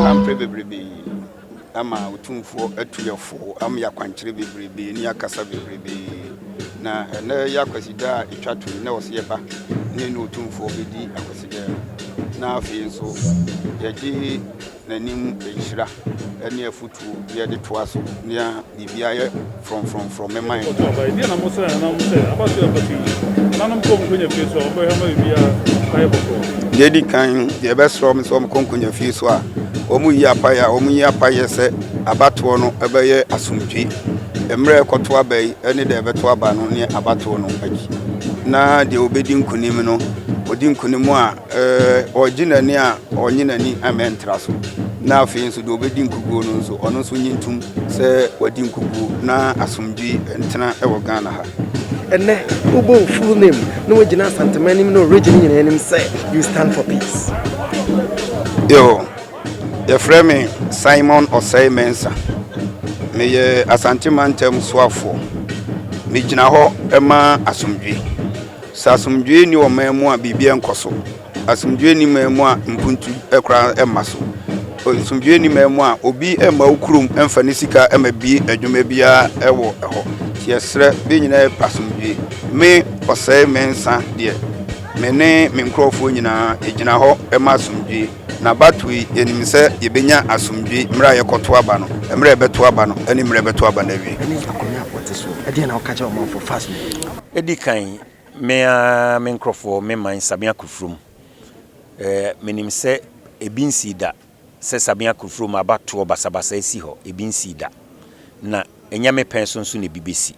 hampre bebrebe ama utumfo atuyefo am yakwankyere bebrebe ni akasa bebrebe na na yakwasida etwato na wosiyeba ni no utumfo bedi akwasida na afi nso yaji nanim enhira ene afutu ye de toaso nia bibia ye from my mind dia na mo say about your party nanam ko nkonya fi so obo hama bibia kai boko dedi kan ye be so me so ko nkonya fi so a omu yi apaya se abato no ebeye asumtwi emre ekoto abai ene de beto aba no ne abato no agi na de obedi nkunim no odi nkunimu a oginani a onyinani amentra so na afi nso de obedi nkuguo no nso ono nso nyintum se wadi nkugu na asumdwi ntena ewo Ghana ha ene ubo full name no wagina santamanim no region nyenem say you stand for peace. Yo the frame Simon Osei Mensa me ye Asante Mantem soafo me gina ho ema asumdwi sasumdwe ni o memu a bibia nkoso asumdwe ni memu a mpuntu ekra emaso asumdwe ni memu a obi ema okurum emfa ne sika ema bi adwuma bia ewo eho tiesre be nyina asumdwe me Osei Mensa de me ne me nkrofo nyina egina ho ema asumdwe na batui yenimse yebenya asumdwe mra yekoto aba no mra beto aba no ani mra beto aba na wi ani akonya apoteso ade na okacha o manfo fast edikan me microphone me man Sabia Kufrum menimse ebinsida se Sabia Kufrum abato basabasa esi ho ebinsida na enyame penso nso ne bibesi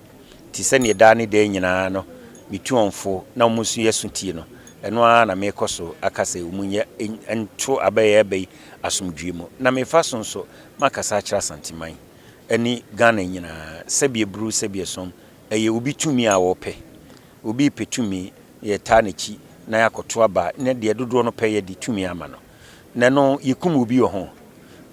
ti se ne da ne de nyina no mituonfo na omusu yesutie no eno a na mekoso akase umunye ento abaye asumdwe mu na mefa sonso makasa kira santiman ani Ghana nyina sebie bru sebie som eye obi tumi a wope obi petumi ye tanechi na yakoto aba ne de dodo no peye di tumi ama no na no yikum obi ho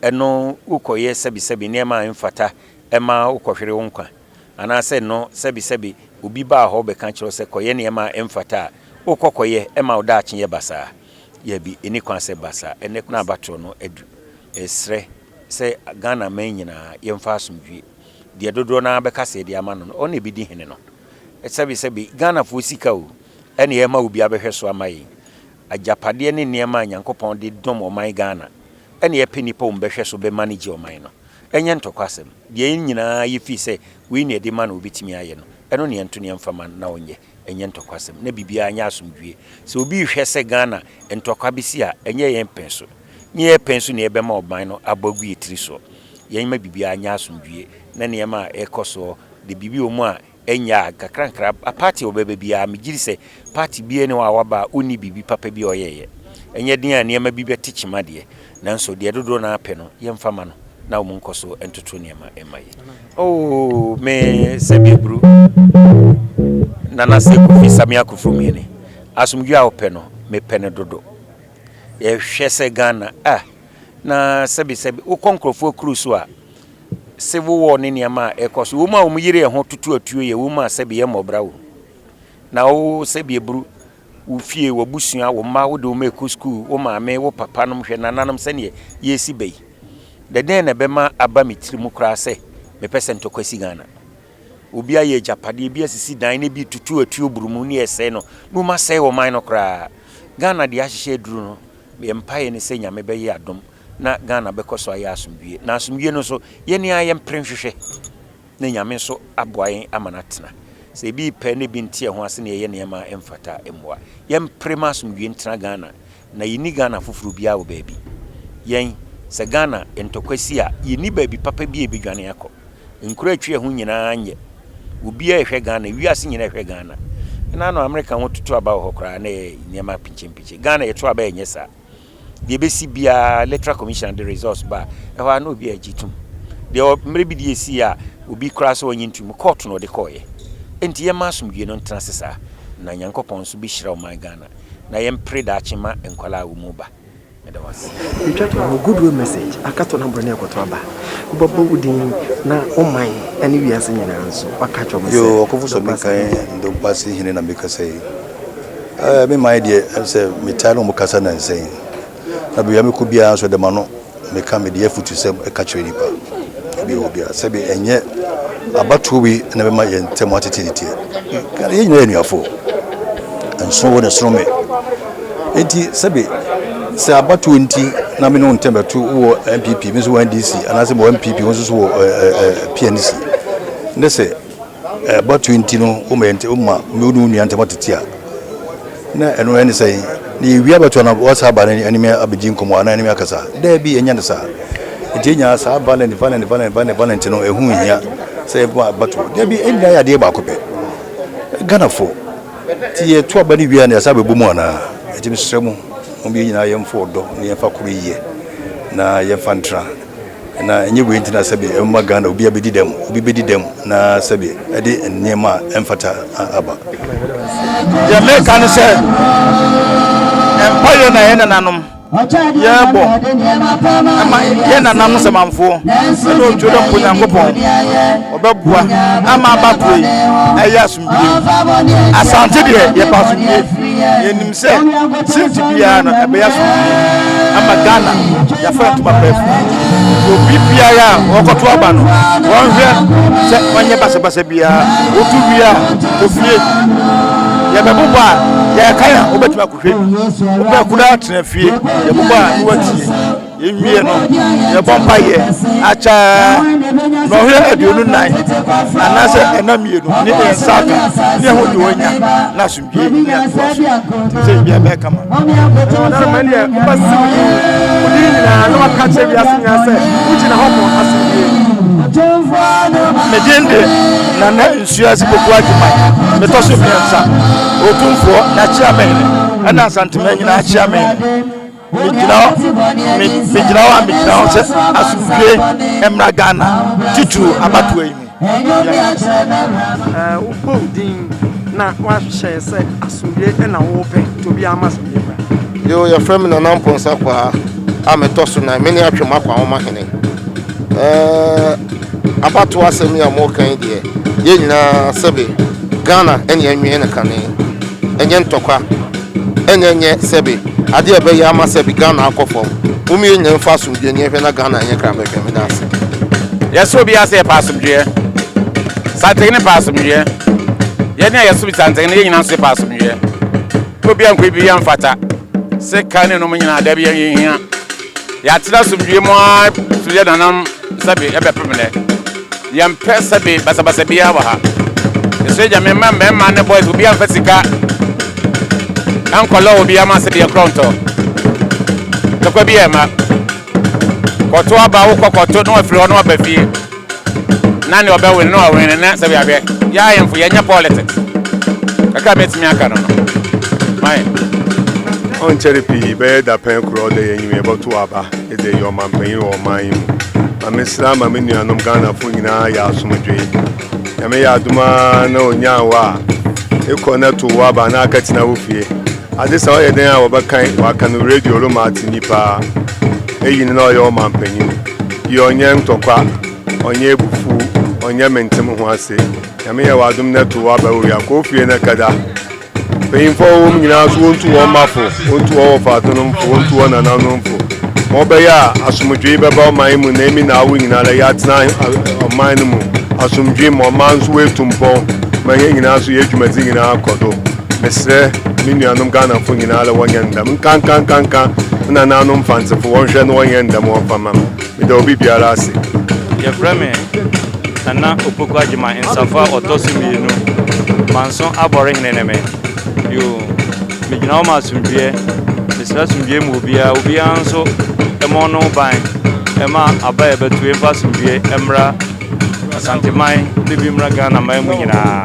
eno ukoye sebi ne ma mfata ema ukohwere wonkwa ana se no sebi obi ba ho be kan kiro se koye ne ma mfata ukokoye ema oda achi ye basa ye bi eni kwan se basa ene kuna abato no edu esre se Ghana man nyina ye mfa asumdwe de dodo na be kase de ama no one bi di hene no sebi Ghana fo sika o ene ye ma obi abehwe so amayi ajapade ne niema Nyankopon de dom o man Ghana ene ye penipa o mbehwe so be manage o man no enye ntokwasem de nyina ye fi se we ne de man obitimi aye no eno ne ento ne mfama na onye enye ntokwasem na bibia anya asumdwe se obi hwe se Ghana ntokwa bisi a enye ye mpenso nye penso ne ebe ma oban no abagu yetiri so ye ma bibia anya asumdwe na ne ma ekoso de bibi omu a enya kakrankra a party obebe bia megiri se party bia ne wa waba oni bibi papa bi oyeye enye din a ne ma bibi tichima de nanso de dodo na apɛ no ye mfama no na omu nkoso entoto ne ma emaye oh me sebi bru nana se Kofi Samia Kufrum yene asumdwe a opɛ no me pɛ ne dodo ye hwɛ se Ghana na sebi ukonkrofo cruise a civil war ni niama ekoso wo ma wo yire ho tutu atuo ye wo ma sebi ye mobra wo na wo sebi bru wo fie wo busua wo ma wo de wo make school wo ma me wo papa no hwe nananam se ne ye si bei de den na be ma aba mitiri mu kra se me percent kwasi Ghana obi aye japade bi asisi dan ne bi tutu atuo burumu ne ese no no ma se wo man no kra Ghana de ahye duru no me empaye ne se nyame be ye adom na Ghana bekoso aye asumdwe na asumdwe no so ye ne aye mprenhwehwe na nyame so aboayen amanatena se bi pe ne bi ntie ho ase ne ye ne ma emfata emwa ye mprema asumdwe ntena Ghana na yini Ghana fufuru bia wo baabi yen se Ghana entokwasi a yini baabi papa bi ebedwane yakọ nkura atwe ho nyina anye obi a ehwe Ghana wiase nyina ehwe Ghana na no America ho tutu aba ho kra na nyema pinche Ghana yeto aba enyesa de besi bia electoral commission the results ba ewa no bi agitum de mre bi de esi a obi kra so onyintum court no de koye enti ye masumdwe no ntena sesa na Nyankopon so bi hira o man Ghana na ye mpre da chima enkwala wo mu ba eda was you try to have a good message akato na brane akoto aba bobo udin na o man ani wiase nyina nso akacho message yo okofuso mi kan ndo basi hine na meka say me my dear say me talo mu kasa na say na bia me ko bia so de ma no meka me de afutu sem e ka kyerɛ nipa bi obi a sɛ bi enye abatu bi na be ma ye ntem atetete ka ye nyina anuafo enso wo ne soro me enti sɛ bi sɛ abatu nti na me no ntem betu wo MPP me so NDC anase mo MPP wo so wo PNC ne sɛ abatu nti no o me ma me no nua ntem atetete na eno ene sɛ ni wi abatu na wasa ba ne anime abegin komo ana anime akasa da bi enya ne sa etinya sa balance no ehun hia sɛ bo abatu da bi enya ya de ba ko pe Ghana fo ti ye to abani wi ana sa be bomu ana eti misremu mo bi nyina yemfo do ne yefa kuru yiye na yefa ntra na enye we ntina sɛ be emma Ghana obi abedi dem na sɛ be ede nneema emfata aba ya me kan sɛ empire na yena nanom yebo ama yena nanom sɛ manfo ɛna ojodo mpo Nyankopɔn obɛboa ama abatoi ɛyɛ asomdie asante de yɛ pa asomdie yenim sɛ sinti bia no ɛbɛyɛ asomdie ama Ghana ya fa ntoma pɛf obi bia ya ɔkɔto aba no wɔnhwɛ sɛ ɔnyɛ basabasa bia otu bia ofie ya bɛbɔbɔ ya kaya obetuma kuhwe obekura atena fie ya bɔbɔ a wati yenwie no ya bompa ye acha no hwe aduonu nan anase enamienu ni ensaka ni ho di wonya na sumdie ni se bia be kama na mani e basi udi ni na no aka che bia sinya se uji na hopo asumdie medende na nsuasi poku adwuma metoso miensa otumfo na chairman ana santime nyina chairman mijirawa se asumdie emra Ghana tituru abatu yi ubo din na wa hye se asumdie na wo pe to bi amasumdie yo ya frame na namponsa kwa ametoso na meni atwema kwa homa hene abatu asem ya mo kan de ye nyina sebe Ghana enye anwie na kane enye ntokwa enye sebe ade ebe ya ma sebe Ghana akofom umi enye mfa asumdie ne hwe na Ghana enye kra mehwe me dase yeso bi ase pasumdie satene pasumdie ye ne yeso bi satene ye nyina so pasumdie obi ankwe bi ya mfata se kane no nyina da bi ye hia ya tira sumdie mo suje danam sebe ebe pemene yam pesa be basabasa bia wa ha eso ja me ma ne boys obi amfasika ankolo obi amase be kronto to kwa bia ma koto aba wo koto no afiri no aba fie na ne oba win no awin na sabi abe ya yemfo yenya politics kaka metimi aka no mai on cherry be da pen kro de yenyi eboto aba e de yo man pen wo man Amisra mami nuanom Ghana fo nyina ya asomdwe ya me ya aduma na onya wa ekona to wa ba na aka tina wo fie ade sa oye den a wo bakan wa kan radio ro ma tinipa eyin na oyo man panyin ye onye ntokwa onye ebufu onye mentem ho ase ya me ya wa adum na to wa ba wo ya ko fie na kada peyin fo wo nyina so wontu wo mafo wontu wo fa to no fo wontu wo na na no fo Mobaya asumdwe beba maimu na emi na awu nyina la ya tena oman mu asumdwe mo manso wetumpo manye nyina so ye dwumadi nyina akodo mesre minuanom Ghana fo nyina la wonya ndam kan na nanom fansefo wonhwe no wonya ndam ofama me da obi biara ase ye frame na opoku agima ensafa otosimienu manso abore hineneme yo me gina o masumdwe mesra sumdwe mu obi anso emono ban ema abaye betu emfa sumdwe emra asantemai de bi mra Ghana mai mu nyina